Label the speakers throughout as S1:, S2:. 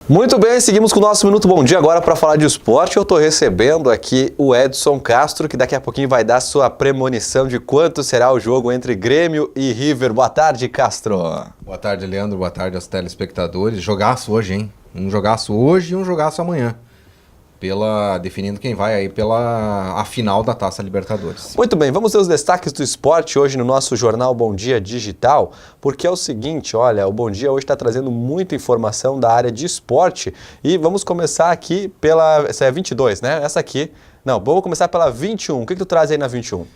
S1: Muito bem, seguimos com o nosso Minuto Bom Dia agora para falar de esporte. Eu estou recebendo aqui o Edson Castro, que daqui a pouquinho vai dar sua premonição de quanto será o jogo entre Grêmio e River. Boa tarde, Castro.
S2: Boa tarde, Leandro. Boa tarde aos telespectadores. Jogaço hoje, hein? Um jogaço hoje e um jogaço amanhã. Definindo quem vai aí a final da Taça Libertadores.
S1: Muito bem, vamos ver os destaques do esporte hoje no nosso jornal Bom Dia Digital, porque é o seguinte, olha, o Bom Dia hoje está trazendo muita informação da área de esporte e vamos começar aqui essa é 22, né? Essa aqui, não, vamos começar pela 21, o que tu traz aí na 21?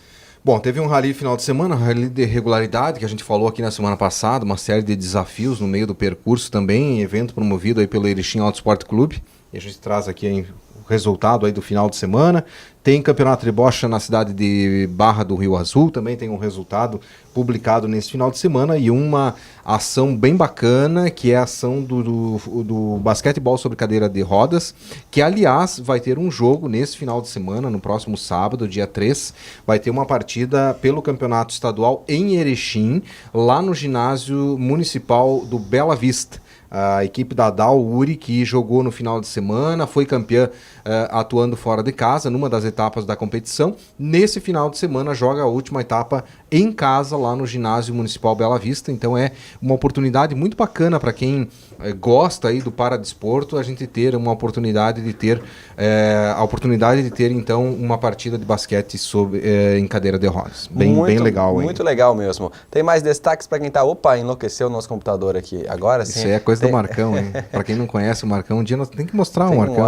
S2: Bom, teve um rally final de semana, um rally de regularidade, que a gente falou aqui na semana passada, uma série de desafios no meio do percurso também, evento promovido aí pelo Erechim Auto Sport Clube, e a gente traz aqui o resultado aí do final de semana. Tem campeonato de bocha na cidade de Barra do Rio Azul, também tem um resultado publicado nesse final de semana e uma ação bem bacana, que é a ação do basquetebol sobre cadeira de rodas, que aliás vai ter um jogo nesse final de semana, no próximo sábado, dia 3, vai ter uma partida pelo campeonato estadual em Erechim, lá no ginásio municipal do Bela Vista. A equipe da Dal Uri, que jogou no final de semana, foi campeã atuando fora de casa, numa das etapas da competição. Nesse final de semana joga a última etapa em casa, lá no ginásio municipal Bela Vista. Então é uma oportunidade muito bacana para quem gosta aí do paradesporto, a gente ter uma oportunidade de ter então uma partida de basquete em cadeira de rodas. Bem legal.
S1: Muito legal mesmo. Tem mais destaques para quem enlouqueceu o nosso computador aqui. Agora sim.
S2: Isso é coisa do Marcão, hein? Para quem não conhece o Marcão, um dia nós tem que mostrar o Marcão.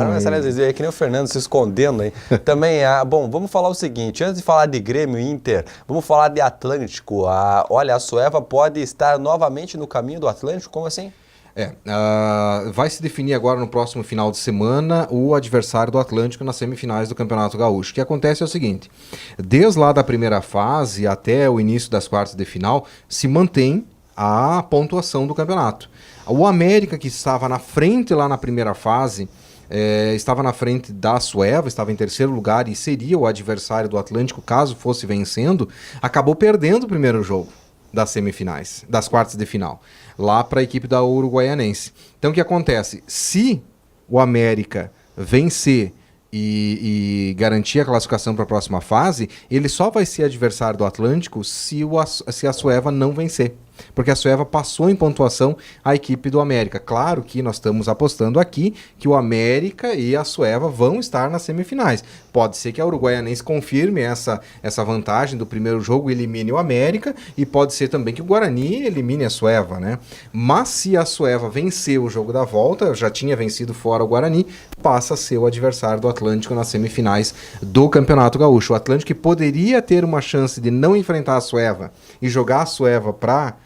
S1: É que nem o Fernando se escondendo aí. Também, bom, vamos falar o seguinte, antes de falar de Grêmio e Inter, vamos falar de Atlântico. Olha, a Sueva pode estar novamente no caminho do Atlântico, como assim?
S2: Vai se definir agora no próximo final de semana o adversário do Atlântico nas semifinais do Campeonato Gaúcho. O que acontece é o seguinte, desde lá da primeira fase até o início das quartas de final, se mantém a pontuação do campeonato. O América, que estava na frente lá na primeira fase, estava na frente da Sueva, estava em terceiro lugar e seria o adversário do Atlântico caso fosse vencendo, acabou perdendo o primeiro jogo das semifinais, das quartas de final, lá para a equipe da Uruguaianense. Então o que acontece? Se o América vencer e garantir a classificação para a próxima fase, ele só vai ser adversário do Atlântico se a Sueva não vencer. Porque a Sueva passou em pontuação a equipe do América. Claro que nós estamos apostando aqui que o América e a Sueva vão estar nas semifinais. Pode ser que a Uruguaianense confirme essa vantagem do primeiro jogo e elimine o América, e pode ser também que o Guarani elimine a Sueva, né? Mas se a Sueva vencer o jogo da volta, já tinha vencido fora o Guarani, passa a ser o adversário do Atlântico nas semifinais do Campeonato Gaúcho. O Atlântico poderia ter uma chance de não enfrentar a Sueva e jogar a Sueva para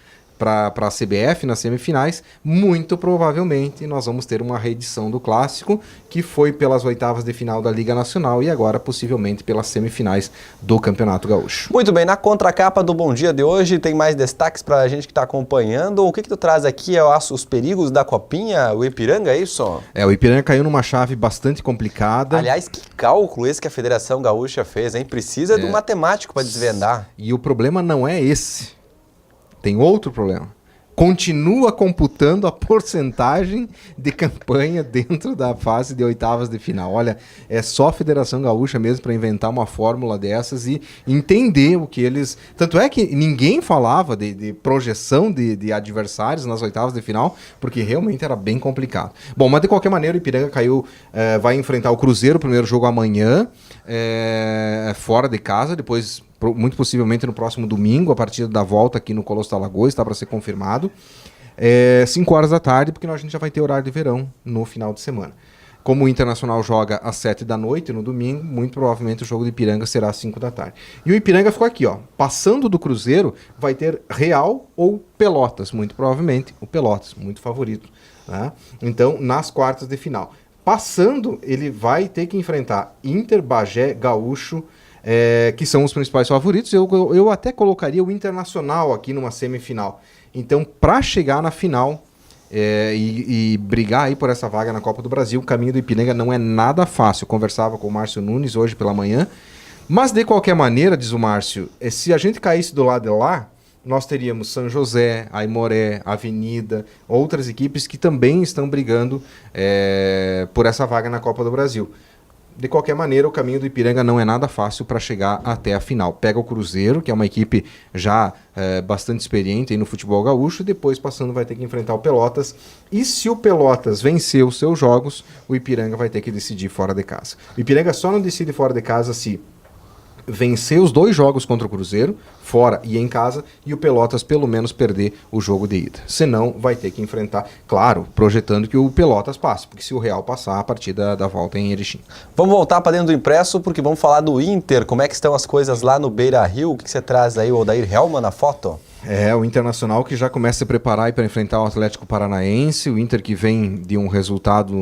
S2: a CBF nas semifinais, muito provavelmente nós vamos ter uma reedição do Clássico, que foi pelas oitavas de final da Liga Nacional e agora possivelmente pelas semifinais do Campeonato Gaúcho.
S1: Muito bem, na contracapa do Bom Dia de hoje tem mais destaques para a gente que está acompanhando. O que tu traz aqui os perigos da Copinha, o Ipiranga, é isso?
S2: O Ipiranga caiu numa chave bastante complicada.
S1: Aliás, que cálculo esse que a Federação Gaúcha fez, hein? Precisa de um matemático para desvendar.
S2: E o problema não é esse. Tem outro problema. Continua computando a porcentagem de campanha dentro da fase de oitavas de final. Olha, é só a Federação Gaúcha mesmo para inventar uma fórmula dessas e entender o que eles... Tanto é que ninguém falava de projeção de adversários nas oitavas de final, porque realmente era bem complicado. Bom, mas de qualquer maneira o Ipiranga caiu, vai enfrentar o Cruzeiro, o primeiro jogo amanhã, fora de casa, depois... muito possivelmente no próximo domingo, a partida da volta aqui no Colosso da Lagoa, está para ser confirmado. 5 horas da tarde, porque a gente já vai ter horário de verão no final de semana. Como o Internacional joga às 7 da noite no domingo, muito provavelmente o jogo do Ipiranga será às 5 da tarde. E o Ipiranga ficou aqui, passando do Cruzeiro, vai ter Real ou Pelotas, muito provavelmente o Pelotas, muito favorito, né? Então, nas quartas de final. Passando, ele vai ter que enfrentar Inter, Bagé, Gaúcho, que são os principais favoritos. Eu até colocaria o Internacional aqui numa semifinal. Então, para chegar na final e brigar aí por essa vaga na Copa do Brasil, o caminho do Ipiranga não é nada fácil. Eu conversava com o Márcio Nunes hoje pela manhã, mas de qualquer maneira, diz o Márcio, se a gente caísse do lado de lá, nós teríamos São José, Aimoré, Avenida, outras equipes que também estão brigando por essa vaga na Copa do Brasil. De qualquer maneira, o caminho do Ipiranga não é nada fácil para chegar até a final. Pega o Cruzeiro, que é uma equipe já bastante experiente aí no futebol gaúcho, e depois passando vai ter que enfrentar o Pelotas. E se o Pelotas vencer os seus jogos, o Ipiranga vai ter que decidir fora de casa. O Ipiranga só não decide fora de casa se vencer os 2 jogos contra o Cruzeiro, fora e em casa, e o Pelotas pelo menos perder o jogo de ida. Senão vai ter que enfrentar, claro, projetando que o Pelotas passe, porque se o Real passar, a partida da volta é em Erechim.
S1: Vamos voltar para dentro do impresso, porque vamos falar do Inter, como é que estão as coisas lá no Beira-Rio, o que você traz aí, o Odair Hellmann na foto?
S2: O Internacional que já começa a se preparar para enfrentar o Atlético Paranaense, o Inter que vem de um resultado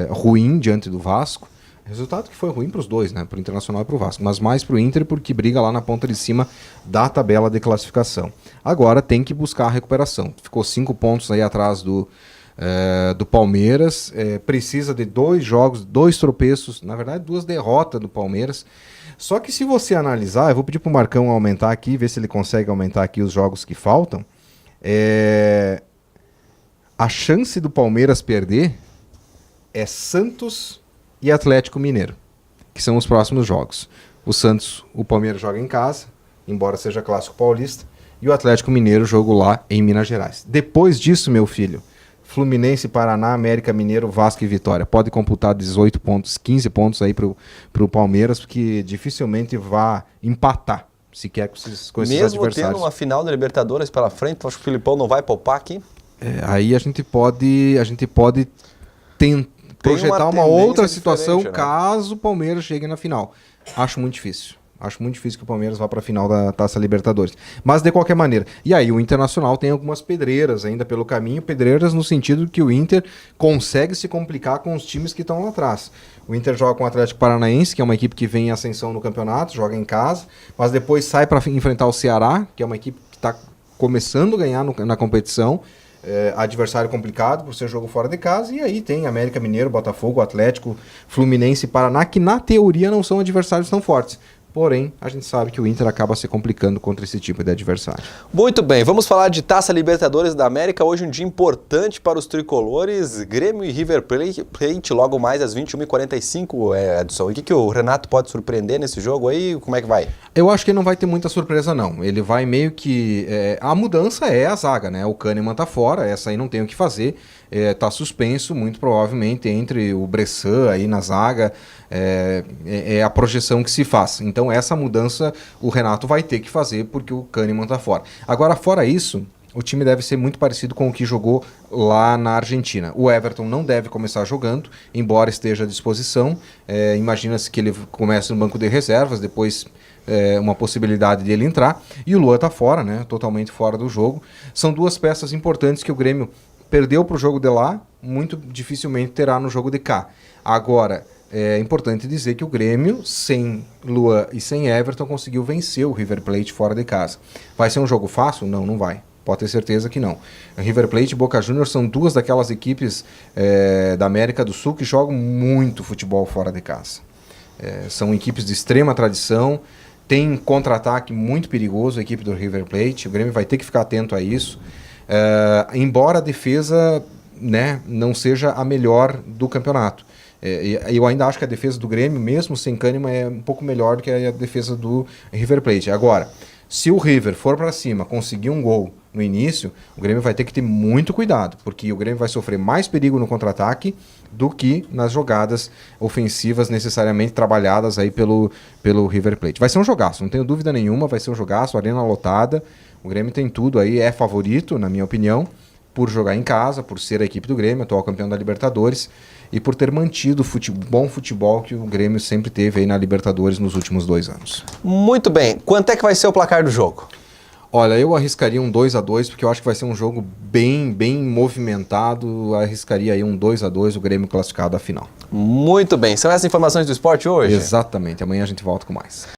S2: ruim diante do Vasco. Resultado que foi ruim para os dois, né? Para o Internacional e para o Vasco, mas mais para o Inter porque briga lá na ponta de cima da tabela de classificação. Agora tem que buscar a recuperação. Ficou 5 pontos aí atrás do Palmeiras, precisa de 2 jogos, 2 tropeços, na verdade 2 derrotas do Palmeiras. Só que se você analisar, eu vou pedir para o Marcão aumentar aqui, ver se ele consegue aumentar aqui os jogos que faltam. A chance do Palmeiras perder é Santos e Atlético Mineiro, que são os próximos jogos. O Palmeiras joga em casa, embora seja clássico paulista, e o Atlético Mineiro jogo lá em Minas Gerais. Depois disso, meu filho, Fluminense, Paraná, América Mineiro, Vasco e Vitória. Pode computar 18 pontos, 15 pontos aí pro Palmeiras, porque dificilmente vai empatar, sequer com esses adversários.
S1: Mesmo tendo uma final da Libertadores pela frente, acho que o Filipão não vai poupar aqui?
S2: Aí a gente pode tentar projetar uma outra situação, né? Caso o Palmeiras chegue na final. Acho muito difícil. Acho muito difícil que o Palmeiras vá para a final da Taça Libertadores. Mas de qualquer maneira. E aí o Internacional tem algumas pedreiras ainda pelo caminho. Pedreiras no sentido que o Inter consegue se complicar com os times que estão lá atrás. O Inter joga com o Atlético Paranaense, que é uma equipe que vem em ascensão no campeonato, joga em casa, mas depois sai para enfrentar o Ceará, que é uma equipe que está começando a ganhar na competição. Adversário complicado por ser jogo fora de casa, e aí tem América Mineiro, Botafogo, Atlético, Fluminense e Paraná, que na teoria não são adversários tão fortes. Porém, a gente sabe que o Inter acaba se complicando contra esse tipo de adversário.
S1: Muito bem, vamos falar de Taça Libertadores da América. Hoje um dia importante para os tricolores. Grêmio e River Plate logo mais às 21h45, Edson. E o que o Renato pode surpreender nesse jogo aí? Como é que vai?
S2: Eu acho que ele não vai ter muita surpresa, não. Ele vai meio que... a mudança é a zaga, né? O Kahneman tá fora, essa aí não tem o que fazer. Tá suspenso, muito provavelmente, entre o Bressan aí na zaga. É a projeção que se faz. Então essa mudança o Renato vai ter que fazer porque o Kahneman tá fora. Agora, fora isso, o time deve ser muito parecido com o que jogou lá na Argentina. O Everton não deve começar jogando, embora esteja à disposição. Imagina-se que ele comece no banco de reservas, depois uma possibilidade de ele entrar. E o Luan tá fora, né? Totalmente fora do jogo. São 2 peças importantes que o Grêmio perdeu para o jogo de lá, muito dificilmente terá no jogo de cá. Agora, é importante dizer que o Grêmio, sem Luan e sem Everton, conseguiu vencer o River Plate fora de casa. Vai ser um jogo fácil? Não, não vai. Pode ter certeza que não. O River Plate e Boca Juniors são 2 daquelas equipes da América do Sul que jogam muito futebol fora de casa. São equipes de extrema tradição, tem contra-ataque muito perigoso a equipe do River Plate, o Grêmio vai ter que ficar atento a isso. Embora a defesa, né, não seja a melhor do campeonato. Eu ainda acho que a defesa do Grêmio, mesmo sem Kahneman, é um pouco melhor do que a defesa do River Plate. Agora, se o River for para cima, conseguir um gol no início, o Grêmio vai ter que ter muito cuidado, porque o Grêmio vai sofrer mais perigo no contra-ataque do que nas jogadas ofensivas necessariamente trabalhadas aí pelo River Plate. Vai ser um jogaço, não tenho dúvida nenhuma, vai ser um jogaço, arena lotada. O Grêmio tem tudo aí, é favorito, na minha opinião, por jogar em casa, por ser a equipe do Grêmio, atual campeão da Libertadores, e por ter mantido o bom futebol que o Grêmio sempre teve aí na Libertadores nos últimos 2 anos.
S1: Muito bem. Quanto é que vai ser o placar do jogo?
S2: Olha, eu arriscaria um 2-2, porque eu acho que vai ser um jogo bem movimentado. Arriscaria aí um 2-2, o Grêmio classificado à final.
S1: Muito bem. São essas informações do esporte hoje?
S2: Exatamente. Amanhã a gente volta com mais.